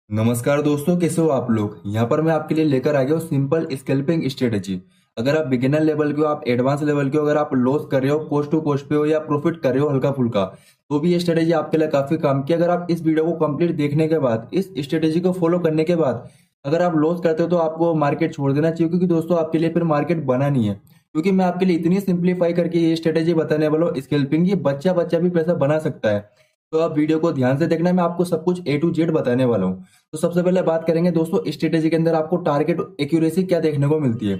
नमस्कार दोस्तों, कैसे हो आप लोग। यहाँ पर मैं आपके लिए लेकर आ गया हूँ सिंपल स्कैल्पिंग स्ट्रेटेजी। अगर आप बिगिनर लेवल के हो, आप एडवांस लेवल के हो, अगर आप लॉस कर रहे हो, कोस्ट टू कोस्ट पे हो या प्रॉफिट कर रहे हो हल्का फुल्का, तो भी ये स्ट्रेटेजी आपके लिए काफी काम की। अगर आप इस वीडियो को कंप्लीट देखने के बाद, इस स्ट्रेटेजी को फॉलो करने के बाद अगर आप लॉस करते हो तो आपको मार्केट छोड़ देना चाहिए, क्योंकि दोस्तों आपके लिए फिर मार्केट बना नहीं है। क्योंकि मैं आपके लिए इतनी सिंप्लीफाई करके ये स्ट्रेटेजी बताने वाला हूँ स्कैल्पिंग, ये बच्चा बच्चा भी पैसा बना सकता है। तो आप वीडियो को ध्यान से देखना, मैं आपको सब कुछ A to Z बताने वाला हूँ। तो सबसे पहले बात करेंगे दोस्तों, स्ट्रेटेजी के अंदर आपको टारगेट एक्यूरेसी क्या देखने को मिलती है।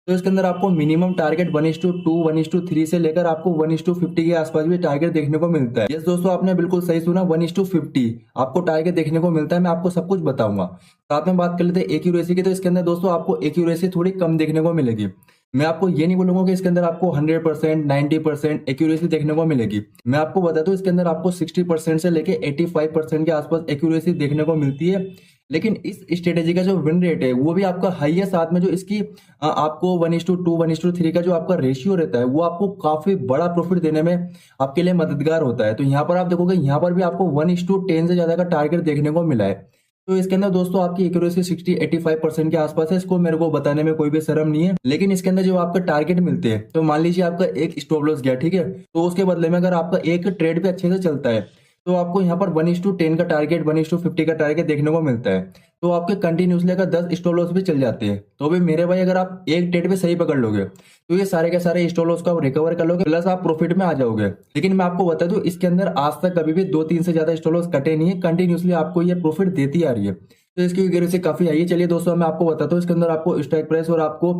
तो इसके अंदर आपको मिनिमम टारगेट 1:2, 1:3 से लेकर आपको 1:50 के आसपास भी टारगेट देखने को मिलता है। यस दोस्तों, आपने बिल्कुल सही सुना, 1:50 आपको टारगेट देखने को मिलता है। मैं आपको सब कुछ बताऊंगा। साथ में बात कर लेते हैं एक्यूरेसी की। तो इसके अंदर दोस्तों आपको एक्यूरेसी थोड़ी कम देखने को मिलेगी। मैं आपको ये नहीं बोलूंगा कि इसके अंदर आपको 100%, 90% एक्यूरेसी देखने को मिलेगी। मैं आपको बता दूं, इसके अंदर आपको 60% से लेके 85% के आसपास एक्यूरेसी देखने को मिलती है। लेकिन इस स्ट्रेटेजी का जो विन रेट है वो भी आपका हाई है। साथ में जो इसकी आपको 1:2, 1:3 का जो आपका रेशियो रहता है वो आपको काफी बड़ा प्रॉफिट देने में आपके लिए मददगार होता है। तो यहाँ पर आप देखोगे, यहाँ पर भी आपको 1:10 से ज्यादा का टारगेट देखने को मिला है। तो इसके अंदर दोस्तों आपकी एक्यूरेसी 60-85% के आसपास है। इसको मेरे को बताने में कोई भी शर्म नहीं है। लेकिन इसके अंदर जो आपका टारगेट मिलते हैं, तो मान लीजिए आपका एक स्टॉप लॉस गया, ठीक है, तो उसके बदले में अगर आपका एक ट्रेड पे अच्छे से चलता है तो आपको यहाँ पर 1:10 का टारगेट, 1:50 का टारगेट देखने को मिलता है। तो आपके कंटिन्यूसली अगर 10 स्टॉप लॉस भी चल जाते हैं तो भी मेरे भाई, अगर आप एक ट्रेड पे सही पकड़ लोगे तो ये सारे के सारे स्टॉप लॉस को आप रिकवर कर लोगे, प्लस आप प्रॉफिट में आ जाओगे। लेकिन मैं आपको बता दूं, इसके अंदर आज तक कभी भी 2-3 से ज्यादा स्टॉप लॉस कटे नहीं है। कंटिन्यूसली आपको ये प्रॉफिट देती आ रही है। तो इसकी एक्यूरेसी काफी आई है। चलिए दोस्तों, मैं आपको बताता हूँ इसके अंदर आपको स्ट्राइक प्राइस और आपको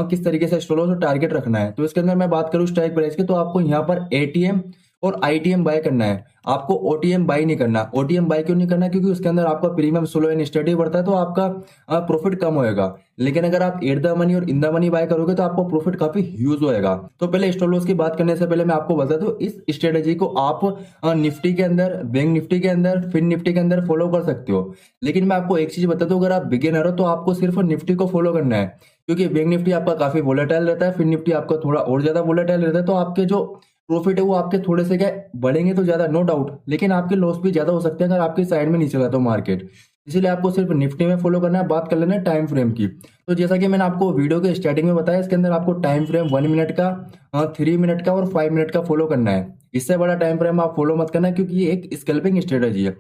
किस तरीके से स्टॉप लॉस और टारगेट रखना है। तो इसके अंदर मैं बात करूँ स्ट्राइक प्राइस की, तो आपको यहाँ पर एटीएम और आईटीएम बाय करना है। आपको ओटीएम बाय नहीं करना। ओटीएम बाय क्यों नहीं करना? क्योंकि उसके अंदर आपका प्रीमियम स्लो एंड स्टडी बढ़ता है, तो आपका प्रॉफिट कम होएगा। लेकिन अगर आप एट द मनी और इन द मनी बाय करोगे तो आपको प्रॉफिट काफी ह्यूज होएगा। तो पहले स्टॉप लॉस की बात करने से पहले मैं आपको बता दूं, इस स्ट्रेटेजी को आप निफ्टी के अंदर, बैंक निफ्टी के अंदर, फिन निफ्टी के अंदर फॉलो कर सकते हो। लेकिन मैं आपको एक चीज बता दूं, अगर आप बिगिनर हो तो आपको सिर्फ निफ्टी को फॉलो करना है। क्योंकि बैंक निफ्टी आपका काफी वोलेटाइल रहता है, फिन निफ्टी आपका थोड़ा और ज्यादा वोलेटाइल रहता है। तो आपके जो प्रॉफिट है वो आपके थोड़े से क्या बढ़ेंगे तो ज्यादा, नो डाउट, लेकिन आपके लॉस भी ज्यादा हो सकते हैं अगर आपके साइड में नहीं चला तो मार्केट। इसीलिए आपको सिर्फ निफ्टी में फॉलो करना है। बात कर लेना है टाइम फ्रेम की। तो जैसा कि मैंने आपको वीडियो के स्टार्टिंग में बताया, इसके अंदर आपको टाइम फ्रेम 1 मिनट का, 3 मिनट का और 5 मिनट का फॉलो करना है। इससे बड़ा टाइम फ्रेम आप फॉलो मत करना, क्योंकि ये एक स्कैल्पिंग स्ट्रेटेजी है।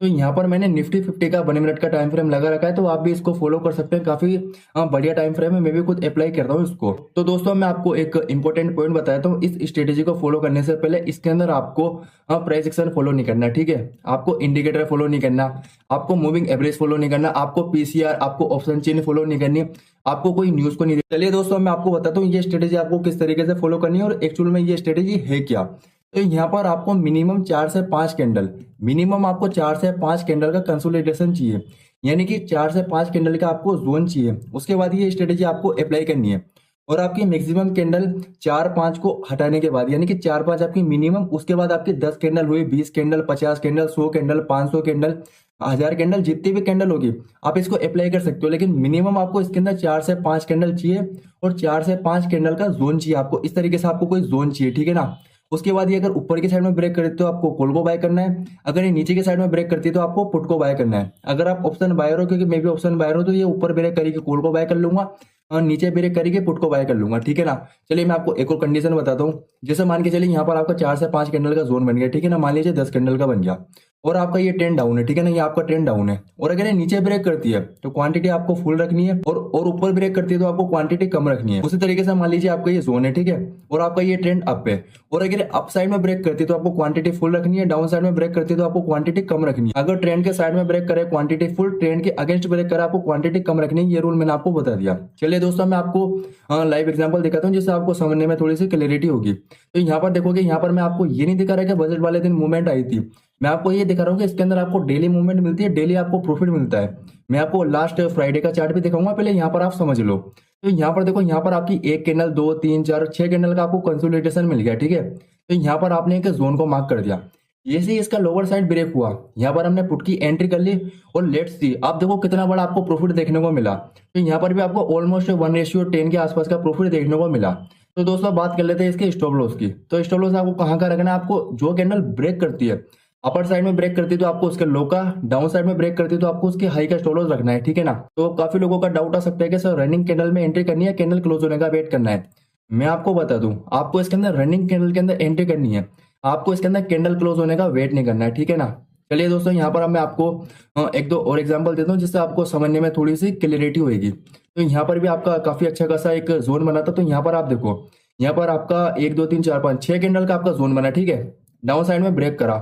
तो यहाँ पर मैंने निफ्टी 50 का 1 मिनट का टाइम फ्रेम लगा रखा है, तो आप भी इसको फॉलो कर सकते हैं। काफी बढ़िया टाइम फ्रेम है, मैं भी खुद अप्लाई करता हूँ इसको। तो दोस्तों, मैं आपको एक इंपॉर्टेंट पॉइंट बताता हूँ। इस स्ट्रेटेजी को फॉलो करने से पहले इसके अंदर आपको प्राइस एक्शन फॉलो नहीं करना, ठीक है। आपको इंडिकेटर फॉलो नहीं करना, आपको मूविंग एवरेज फॉलो नहीं करना, आपको पीसीआर, आपको ऑप्शन चेन फॉलो नहीं करनी, आपको कोई न्यूज को नहीं। चलिए दोस्तों, मैं आपको बताता हूँ ये स्ट्रेटेजी आपको किस तरीके से फॉलो करनी है और एक्चुअल में ये स्ट्रेटेजी है क्या। तो यहाँ पर आपको मिनिमम 4 से 5 कैंडल, मिनिमम आपको 4 से 5 कैंडल का कंसोलिडेशन चाहिए, यानी कि 4 से 5 कैंडल का आपको जोन चाहिए। उसके बाद ये स्ट्रेटेजी आपको अप्लाई करनी है। और आपकी मैक्सिमम कैंडल 4-5 को हटाने के बाद, यानी कि 4-5 आपकी मिनिमम, उसके बाद आपकी 10 कैंडल हुई, 20 candle, 50 candle, 100 candle, 500 candle, 1000 candle, जितनी भी कैंडल होगी आप इसको अप्लाई कर सकते हो। लेकिन मिनिमम आपको इसके अंदर 4 से 5 कैंडल चाहिए और 4 से 5 कैंडल का जोन चाहिए आपको। इस तरीके से आपको कोई जोन चाहिए, ठीक है ना। उसके बाद ये अगर ऊपर की साइड में ब्रेक करते हो तो आपको कॉल को बाय करना है। अगर ये नीचे की साइड में ब्रेक करती है तो आपको पुट को बाय करना है। अगर आप ऑप्शन बायर हो, क्योंकि मैं भी ऑप्शन बायर हूं, तो ये ऊपर ब्रेक करेगी कॉल को बाय कर लूंगा और नीचे ब्रेक करेगी पुट को बाय कर लूंगा, ठीक है ना। चलिए मैं आपको एक और कंडीशन बताता हूँ। जैसे मान के चलिए यहाँ पर आपका 4 से 5 कैंडल का जोन बन गया, ठीक है ना। मान लीजिए 10 कैंडल का बन गया और आपका ये ट्रेंड डाउन है, ठीक है ना, ये आपका ट्रेंड डाउन है। और अगर ये नीचे ब्रेक करती है तो क्वांटिटी आपको फुल रखनी है, और ऊपर ब्रेक करती है तो आपको क्वांटिटी कम रखनी है। उसी तरीके से मान लीजिए आपका ये जोन है, ठीक है, और आपका ये ट्रेंड अप है, और अगर अप साइड में ब्रेक करती है तो आपको क्वांटिटी फुल रखनी है, डाउन साइड में ब्रेक करती है तो आपको क्वांटिटी कम रखनी है। अगर ट्रेंड के साइड में ब्रेक करे क्वांटिटी फुल, ट्रेंड के अगेंस्ट ब्रेक करे आपको क्वांटिटी कम रखनी है। ये रूल मैंने आपको बता दिया। चलिए दोस्तों, मैं आपको लाइव एग्जांपल दिखाता हूँ जिससे आपको समझने में थोड़ी सी क्लैरिटी होगी। तो यहाँ पर देखोगे, यहाँ पर मैं आपको ये नहीं दिखा रहा कि बजट वाले दिन मूवमेंट आई थी। मैं आपको ये दिखा रहा हूँ कि इसके अंदर आपको डेली मूवमेंट मिलती है, डेली आपको प्रॉफिट मिलता है। मैं आपको लास्ट फ्राइडे का चार्ट भी दिखाऊंगा, पहले यहाँ पर आप समझ लो। तो यहाँ पर देखो, यहाँ पर आपकी एक कैंडल, 2, 3, 4, 6 कैंडल का आपको कंसोलिडेशन मिल गया, ठीक है। तो यहाँ पर आपने एक जोन को मार्क कर दिया। जैसे ही इसका लोअर साइड ब्रेक हुआ, यहाँ पर हमने पुट की एंट्री कर ली और लेट्स सी, आप देखो कितना बड़ा आपको प्रॉफिट देखने को मिला। तो यहाँ पर भी आपको ऑलमोस्ट 1:10 के आसपास का प्रॉफिट देखने को मिला। तो दोस्तों, बात कर लेते हैं इसके स्टॉप लॉस की। तो स्टॉप लॉस आपको कहाँ का रखना है? आपको जो कैंडल ब्रेक करती है, अपर साइड में ब्रेक करती है तो आपको उसके लो का, डाउन साइड में ब्रेक करती है तो आपको उसके हाई का स्टॉप लॉस रखना है, ठीक है ना। तो काफी लोगों का डाउट आ सकता है कि सर रनिंग कैंडल में एंट्री करनी है, कैंडल क्लोज होने का वेट करना है। मैं आपको बता दूं, आपको इसके अंदर रनिंग कैंडल के अंदर एंट्री करनी है, आपको इसके अंदर कैंडल क्लोज होने का वेट नहीं करना है, ठीक है ना। चलिए दोस्तों, यहाँ पर अब मैं आपको एक दो और एग्जांपल देता हूँ जिससे आपको समझने में थोड़ी सी क्लियरिटी होगी। तो यहाँ पर भी आपका काफी अच्छा खासा एक जोन बना था। तो यहाँ पर आप देखो, यहाँ पर आपका 1 2 3 4 5 6 कैंडल का आपका जोन बना, ठीक है। डाउन साइड में ब्रेक करा,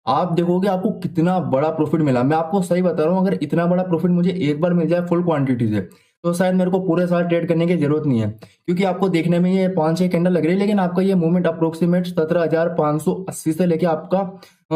आप देखोगे आपको कितना बड़ा प्रॉफिट मिला। मैं आपको सही बता रहा हूँ, अगर इतना बड़ा प्रॉफिट मुझे एक बार मिल जाए फुल क्वांटिटी से, तो शायद मेरे को पूरे साल ट्रेड करने की जरूरत नहीं है। क्योंकि आपको देखने में ये 5-6 कैंडल लग रही है, लेकिन आपका ये मूवमेंट अप्रोक्सीमेट 17,580 से लेके आपका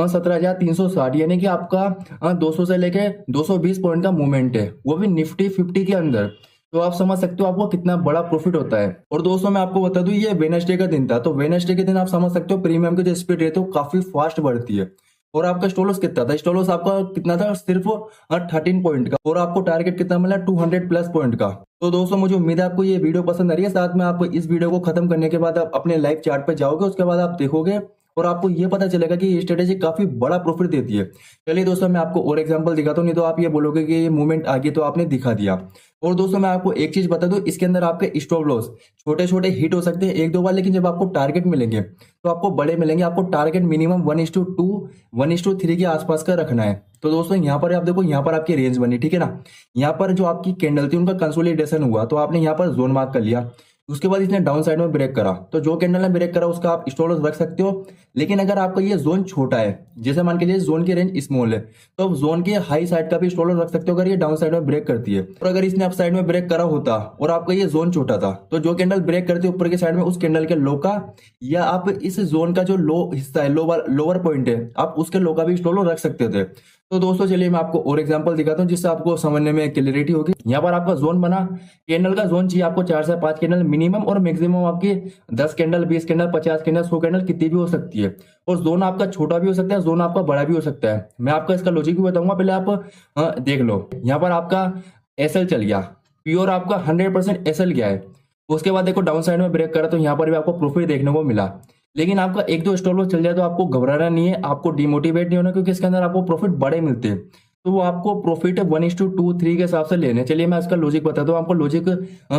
17,360, यानी कि आपका 200 से लेके 220 पॉइंट का मूवमेंट है, वो भी निफ्टी 50 के अंदर। तो आप समझ सकते हो आपको कितना बड़ा प्रॉफिट होता है। और दोस्तों मैं आपको बता दूं, ये वेडनेसडे का दिन था, तो वेडनेसडे के दिन आप समझ सकते हो प्रीमियम की जो स्पीड रहती है वो काफी फास्ट बढ़ती है। और आपका स्टॉल कितना था, स्टॉल आपका कितना था, सिर्फ 13 पॉइंट का, और आपको टारगेट कितना मिला, 200 प्लस पॉइंट का। तो दोस्तों मुझे उम्मीद है आपको ये वीडियो पसंद आ रही है। साथ में आप इस वीडियो को खत्म करने के बाद आप अपने लाइव चार्ट पे जाओगे, उसके बाद आप देखोगे और आपको ये पता चलेगा कि ये स्ट्रेटेजी काफी बड़ा प्रॉफिट देती है। चलिए दोस्तों, मैं आपको और एग्जांपल दिखाता हूँ, नहीं तो आप ये बोलोगे कि ये मूवमेंट आगे तो आपने दिखा दिया। और दोस्तों मैं आपको एक चीज बता दूं, इसके अंदर आपके स्टॉप लॉस छोटे छोटे हिट हो सकते हैं 1-2 बार, लेकिन जब आपको टारगेट मिलेंगे तो आपको बड़े मिलेंगे। आपको टारगेट मिनिमम 1:2 1:3 के आसपास का रखना है। तो दोस्तों यहाँ पर आप देखो, यहाँ पर आपकी रेंज बनी, ठीक है ना। यहाँ पर जो आपकी कैंडल थी उनका कंसोलिडेशन हुआ, तो आपने यहाँ पर जोन मार्क कर लिया। उसके बाद इसने डाउन साइड में ब्रेक करा, तो जो कैंडल ने ब्रेक करा उसका आप स्टॉप लॉस रख सकते हो। लेकिन अगर आपका ये जोन छोटा है, जैसे मान के लिए जोन की रेंज स्मॉल है, तो आप जोन के हाई साइड का भी स्टॉप लॉस रख सकते हो अगर ये डाउन साइड में ब्रेक करती है। और अगर इसने अप साइड में ब्रेक करा होता और आपका ये जोन छोटा था, तो जो कैंडल ब्रेक करती है ऊपर के साइड में, उस कैंडल के लो का, या आप इस जोन का जो लो हिस्सा है, लोअर पॉइंट है, आप उसके लो का भी स्टॉप लॉस रख सकते थे। तो दोस्तों चलिए मैं आपको और एग्जांपल दिखाता हूं जिससे आपको समझने में क्लियरिटी होगी। यहाँ पर आपका जोन बना, कैंडल का जोन चाहिए आपको 4 से 5 कैंडल मिनिमम, और मैक्सिमम आपकी 10 कैंडल, 20 कैंडल, 50 कैंडल, 100 कैंडल कितनी भी हो सकती है। और जोन आपका छोटा भी हो सकता है, जोन आपका बड़ा भी हो सकता है। मैं आपका इसका लॉजिक भी बताऊंगा, पहले आप देख लो। यहाँ पर आपका एसएल चल गया, प्योर आपका 100% एसएल गया है। उसके बाद देखो डाउन साइड में ब्रेक करा, तो यहाँ पर भी आपको प्रॉफिट देखने को मिला। लेकिन आपका 1-2 स्टॉप लॉस चल जाए तो आपको घबराना नहीं है, आपको डिमोटिवेट नहीं होना, क्योंकि इसके अंदर आपको प्रॉफिट बड़े मिलते हैं। तो वो आपको प्रॉफिट 1:2-3 के हिसाब से लेने। चलिए मैं इसका लॉजिक बताता हूँ आपको। लॉजिक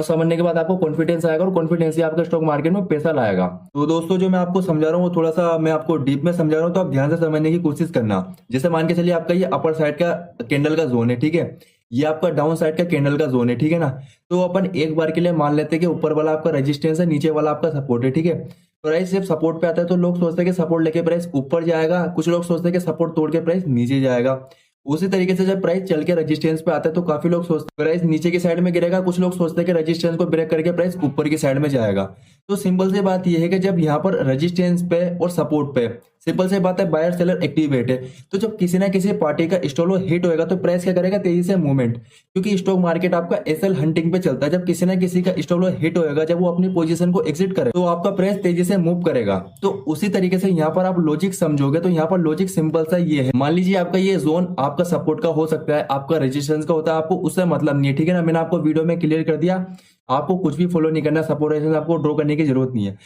समझने के बाद आपको कॉन्फिडेंस आएगा, और कॉन्फिडेंस ही आपके स्टॉक मार्केट में पैसा लाएगा। तो दोस्तों जो मैं आपको समझा रहा हूँ वो थोड़ा सा मैं आपको डीप में समझा रहा हूँ, तो आप ध्यान से समझने की कोशिश करना। जैसे मान के चलिए आपका ये अपर साइड का कैंडल का जोन है, ठीक है, ये आपका डाउन साइड का कैंडल का जोन है, ठीक है ना। तो अपन एक बार के लिए मान लेते हैं कि ऊपर वाला आपका रेजिस्टेंस है, नीचे वाला आपका सपोर्ट है, ठीक है। प्राइस जब सपोर्ट पे आता है तो लोग सोचते हैं कि सपोर्ट लेके प्राइस ऊपर जाएगा, कुछ लोग सोचते हैं कि सपोर्ट तोड़ के प्राइस नीचे जाएगा। उसी तरीके से जब प्राइस चल के रेजिस्टेंस पे आता है तो काफी लोग सोचते हैं प्राइस नीचे की साइड में गिरेगा, कुछ लोग सोचते हैं कि रेजिस्टेंस को ब्रेक करके प्राइस ऊपर की साइड में जाएगा। तो सिंपल सी बात यह है कि जब यहाँ पर रेजिस्टेंस पे और सपोर्ट पे, सिंपल सी बात है, बायर सेलर एक्टिवेट है, तो जब किसी ना किसी पार्टी का स्टॉप लॉस हिट होएगा तो प्राइस क्या करेगा, तेजी से मूवमेंट। क्योंकि स्टॉक मार्केट आपका एसएल हंटिंग पे चलता है। जब किसी ना किसी का स्टॉप लॉस हिट होएगा, जब वो अपनी पोजीशन को एग्जिट करे, तो आपका प्राइस तेजी से मूव करेगा। तो उसी तरीके से यहाँ पर आप लॉजिक समझोगे तो यहाँ पर लॉजिक सिंपल सा ये है। मान लीजिए आपका ये जोन आपका सपोर्ट का हो सकता है, आपका रेजिस्टेंस का होता है, आपको उससे मतलब नहीं है, ठीक है ना। मैंने आपको वीडियो में क्लियर कर दिया, आपको कुछ भी फॉलो नहीं करना, सपोर्ट रेजिस्टेंस आपको ड्रॉ करने की जरूरत नहीं है।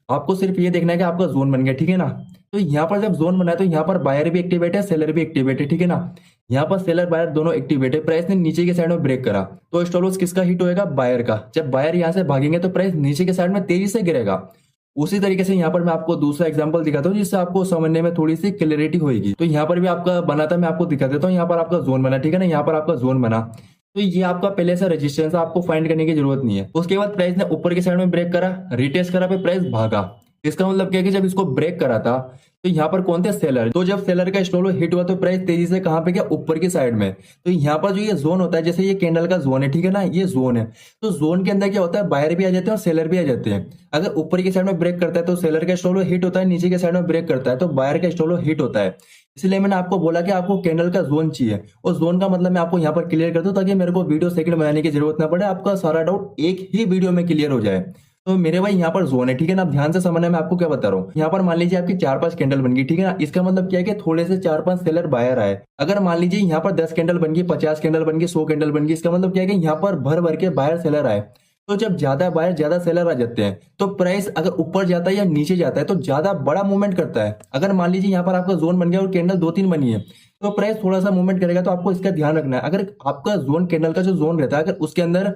आपको सिर्फ ये देखना है कि आपका जोन बन गया, ठीक है ना। तो यहाँ पर जब जोन बना है तो यहाँ पर बायर भी एक्टिवेट है, सेलर भी एक्टिवेट है, ठीक है ना। यहाँ पर सेलर बायर दोनों एक्टिवेट है। प्राइस ने नीचे के साइड में ब्रेक करा तो स्टॉप लॉस किसका हिट होएगा, बायर का। जब बायर यहाँ से भागेंगे तो प्राइस नीचे के साइड में तेजी से गिरेगा। उसी तरीके से यहाँ पर मैं आपको दूसरा एग्जांपल दिखाता हूँ जिससे आपको समझने में थोड़ी सी क्लियरिटी होगी। तो यहाँ पर भी आपका बना था, मैं आपको दिखा देता हूँ। यहाँ पर आपका जोन बना, ठीक है ना, यहाँ पर आपका जोन बना, तो ये आपका पहले से रेजिस्टेंस आपको फाइंड करने की जरूरत नहीं है। उसके बाद प्राइस ने ऊपर की साइड में ब्रेक करा, रिटेस्ट करा, पे प्राइस भागा। इसका मतलब क्या है कि जब इसको ब्रेक करा था तो यहाँ पर कौन थे, सेलर। तो जब सेलर का स्टॉप लॉस हिट हुआ तो प्राइस तेजी से कहां पे गया, ऊपर की साइड में। तो यहाँ पर जो ये जोन होता है, जैसे ये कैंडल का जोन है, ठीक है ना, ये जोन है। तो जोन के अंदर क्या होता है, बायर भी आ जाते हैं और सेलर भी आ जाते हैं। अगर ऊपर की साइड में ब्रेक करता है तो सेलर का स्टॉप लॉस हिट होता है, नीचे के साइड में ब्रेक करता है तो बायर का स्टॉप लॉस हिट होता है। इसलिए मैंने आपको बोला कि आपको कैंडल का जोन चाहिए, और जोन का मतलब मैं आपको यहाँ पर क्लियर कर दूं ताकि मेरे को वीडियो सेकंड बनाने की जरूरत ना पड़े, आपका सारा डाउट एक ही वीडियो में क्लियर हो जाए। तो मेरे भाई यहाँ पर जोन है, ठीक है ना। आप ध्यान से समझना, मैं आपको क्या बता रहा हूँ। यहाँ पर मान लीजिए आपकी 4-5 कैंडल बन गई, ठीक है ना। इसका मतलब क्या है कि थोड़े से 4-5 सेलर बायर आए। अगर मान लीजिए यहाँ पर 10 कैंडल बन गई, 50 कैंडल बन गई, 100 कैंडल बन गई, इसका मतलब क्या है कि यहाँ पर भर भर के बायर सेलर आए। तो जब ज्यादा बायर ज्यादा सेलर आ जाते हैं तो प्राइस अगर ऊपर जाता है या नीचे जाता है तो ज्यादा बड़ा मूवमेंट करता है। अगर मान लीजिए यहाँ पर आपका जोन बन गया और कैंडल 2-3 बनी है तो प्राइस थोड़ा सा मूवमेंट करेगा, तो आपको इसका ध्यान रखना है। अगर आपका जोन कैंडल का जो जोन रहता है अगर उसके अंदर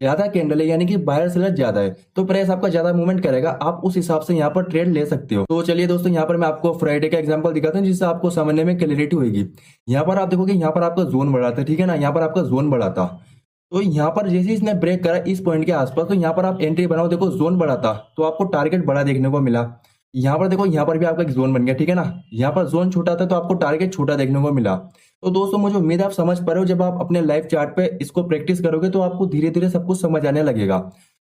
ज्यादा कैंडल है यानी कि बायर सेलर ज्यादा है तो प्राइस आपका ज्यादा मूवमेंट करेगा, आप उस हिसाब से यहाँ पर ट्रेड ले सकते हो। तो चलिए दोस्तों यहाँ पर मैं आपको फ्राइडे का एग्जांपल दिखाता हूँ जिससे आपको समझने में क्लैरिटी होगी। यहाँ पर आप देखोगे यहाँ पर आपका जोन बढ़ा था, ठीक है ना, यहाँ पर आपका जोन बढ़ा था। तो यहाँ पर जैसे इसने ब्रेक करा इस पॉइंट के आसपास तो यहाँ पर आप एंट्री बनाओ, देखो जोन बढ़ा था तो आपको टारगेट बड़ा देखने को मिला। यहाँ पर देखो यहाँ पर भी आपका एक जोन बन गया, ठीक है ना, यहाँ पर जोन छोटा था तो आपको टारगेट छोटा देखने को मिला। तो दोस्तों मुझे उम्मीद है आप समझ पा रहे हो, जब आप अपने लाइव चार्ट पे इसको प्रैक्टिस करोगे तो आपको धीरे धीरे सब कुछ समझ आने लगेगा।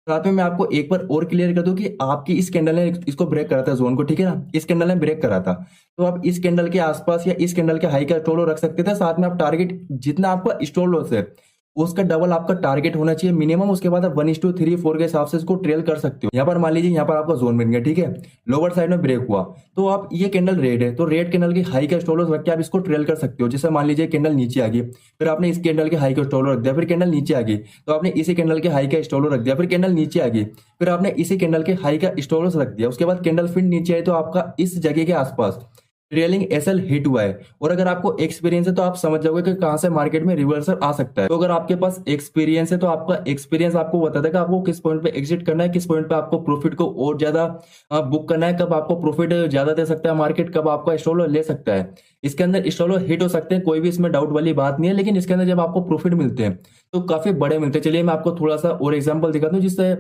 साथ में मैं आपको एक बार और क्लियर कर दूं कि आपकी इस कैंडल ने इसको ब्रेक करा था जोन को, ठीक है ना, इस कैंडल ने ब्रेक करा था तो आप इस कैंडल के आसपास या इस कैंडल के हाई का स्टॉप लॉस रख सकते थे। साथ में आप टारगेट जितना आपका स्टॉप लॉस है उसका डबल आपका टारगेट होना चाहिए मिनिमम, उसके बाद आप 1:3-4 के हिसाब से इसको ट्रेल कर सकते हो। यहाँ पर मान लीजिए यहाँ पर आपका जोन बन गया, ठीक है, लोअर साइड में ब्रेक हुआ तो आप ये कैंडल रेड है तो रेड कैंडल की हाई का स्टॉप लॉस रख के आप इसको ट्रेल कर सकते हो। जैसे मान लीजिए कैंडल नीचे आ गई फिर आपने इस कैंडल के हाई का स्टॉप लॉस रख दिया, फिर कैंडल नीचे आ गई तो आपने इसी कैंडल के हाई का स्टॉप लॉस रख दिया, फिर कैंडल नीचे आ गई फिर आपने इसी कैंडल के हाई का स्टॉप लॉस रख दिया, उसके बाद कैंडल फिर नीचे आई तो आपका इस जगह के आसपास ट्रेलिंग एसएल हिट हुआ है। और अगर आपको एक्सपीरियंस है तो आप समझ जाओगे कि कहां से मार्केट में रिवर्सल आ सकता है। तो अगर आपके पास एक्सपीरियंस है तो आपका एक्सपीरियंस आपको बताता है कि आपको किस पॉइंट पे एग्जिट करना है, किस पॉइंट पे आपको प्रॉफिट को और ज्यादा बुक करना है, कब आपको प्रॉफिट ज्यादा दे सकता है मार्केट, कब आपका स्टॉप लॉस ले सकता है। इसके अंदर स्टॉप लॉस हिट हो सकते हैं, कोई भी इसमें डाउट वाली बात नहीं है, लेकिन इसके अंदर जब आपको प्रॉफिट मिलते हैं तो काफी बड़े मिलते हैं। चलिए मैं आपको थोड़ा सा और एग्जाम्पल दिखाता हूँ जिससे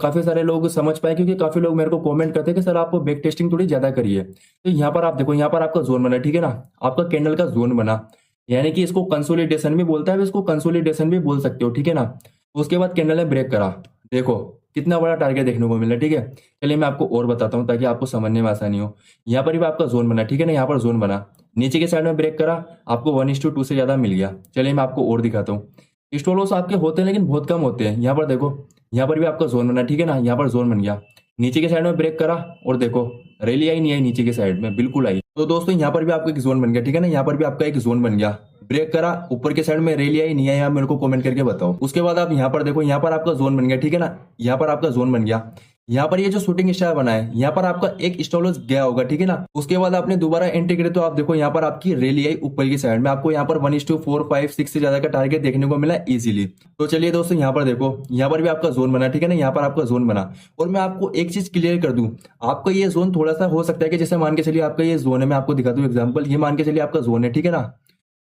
काफी सारे लोग समझ पाए, क्योंकि काफी लोग मेरे को कमेंट करते हैं कि सर आप बैक टेस्टिंग थोड़ी ज्यादा करिए। तो यहाँ पर आप देखो यहाँ पर आपका जोन बना, ठीक है ना, आपका कैंडल का जोन बना यानी कि इसको कंसोलिडेशन भी बोलता है, इसको कंसोलिडेशन भी बोल सकते हो, ठीक है ना। उसके बाद कैंडल ने ब्रेक करा, देखो कितना बड़ा टारगेट देखने को मिला, ठीक है। चलिए मैं आपको और बताता हूँ ताकि आपको समझने में आसानी हो। यहाँ पर भी आपका जोन बना, ठीक है ना, यहाँ पर जोन बना, नीचे के साइड में ब्रेक करा, आपको 1:2 से ज्यादा मिल गया। चलिए मैं आपको और दिखाता हूँ। स्टॉप लॉस आपके होते हैं लेकिन बहुत कम होते हैं। यहाँ पर देखो यहाँ पर भी आपका जोन बना, ठीक है ना, यहाँ पर जोन बन गया, नीचे के साइड में ब्रेक करा और देखो रैली आई नहीं आई, नीचे के साइड में बिल्कुल आई। तो दोस्तों यहाँ पर भी आपका एक जोन बन गया, ठीक है ना, यहाँ पर भी आपका एक जोन बन गया, ब्रेक करा, ऊपर के साइड में रैली आई नहीं आई, आप मेरे को कमेंट करके बताओ। उसके बाद आप यहाँ पर देखो यहाँ पर आपका जोन बन गया, ठीक है ना, यहाँ पर आपका जोन बन गया, यहाँ पर ये जो शूटिंग स्टार बना है यहाँ पर आपका एक स्टॉप लॉस गया होगा, ठीक है ना। उसके बाद आपने दोबारा एंट्री करी तो आप देखो यहाँ पर आपकी रैली आई ऊपर की साइड में, आपको यहाँ पर 1:4-5-6 से ज्यादा का टारगेट देखने को मिला इजीली। तो चलिए दोस्तों यहाँ पर देखो यहाँ पर भी आपका जोन बना, ठीक है ना, यहाँ पर आपका जोन बना। और मैं आपको एक चीज क्लियर कर दूं, आपका ये जोन थोड़ा सा हो सकता है कि जैसे मान के चलिए आपका ये जोन है, मैं आपको दिखा दूं एग्जाम्पल, ये मान के चलिए आपका जोन है, ठीक है ना,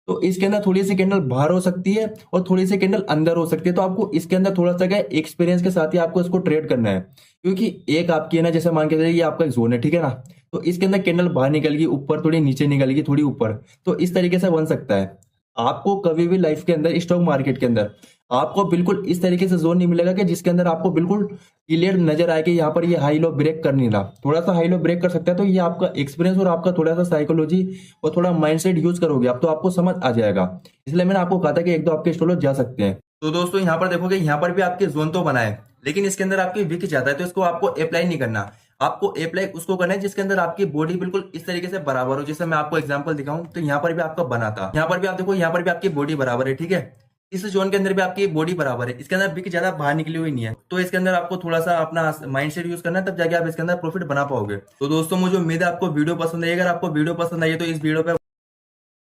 तो इसके अंदर थोड़ी सी कैंडल बाहर हो सकती है और थोड़ी सी कैंडल अंदर हो सकती है। तो आपको इसके अंदर थोड़ा सा क्या एक्सपीरियंस के साथ ही आपको इसको ट्रेड करना है, क्योंकि एक आपकी है ना, जैसे मान के चलिए ये आपका एक जोन है, ठीक है ना, तो इसके अंदर कैंडल बाहर निकल गई ऊपर, थोड़ी नीचे निकल गई, थोड़ी ऊपर, तो इस तरीके से बन सकता है। आपको कभी भी लाइफ के अंदर स्टॉक मार्केट के अंदर आपको बिल्कुल इस तरीके से जोन नहीं मिलेगा कि जिसके अंदर आपको बिल्कुल क्लियर नजर आए कि यहाँ पर ये हाई लो ब्रेक कर नहीं रहा, थोड़ा सा हाई लो ब्रेक कर सकता है। तो ये आपका एक्सपीरियंस और आपका थोड़ा सा साइकोलॉजी और थोड़ा माइंडसेट यूज करोगे आप तो आपको समझ आ जाएगा। इसलिए मैंने आपको कहा था कि एक दो आपके स्टॉप लॉस जा सकते हैं। तो दोस्तों यहाँ पर देखोगे यहाँ पर भी आपके जोन तो बनाए लेकिन इसके अंदर आपकी विक जाता है, तो इसको आपको अप्लाई नहीं करना, आपको अप्लाई उसको करना है जिसके अंदर आपकी बॉडी बिल्कुल इस तरीके से बराबर हो। जैसे मैं आपको एग्जांपल दिखाऊं तो यहाँ पर भी आपका बना था, यहाँ पर भी आप देखो यहाँ पर भी आपकी बॉडी बराबर है, ठीक है, इस जोन के अंदर भी आपकी बॉडी बराबर है, इसके अंदर बिक ज्यादा बाहर निकली हुई नहीं है। तो इसके अंदर आपको थोड़ा सा अपना माइंडसेट यूज करना है, तब जाके आप इसके अंदर प्रॉफिट बना पाओगे। तो दोस्तों मुझे उम्मीद है आपको वीडियो पसंद आई। अगर आपको वीडियो पसंद आई तो इस वीडियो पे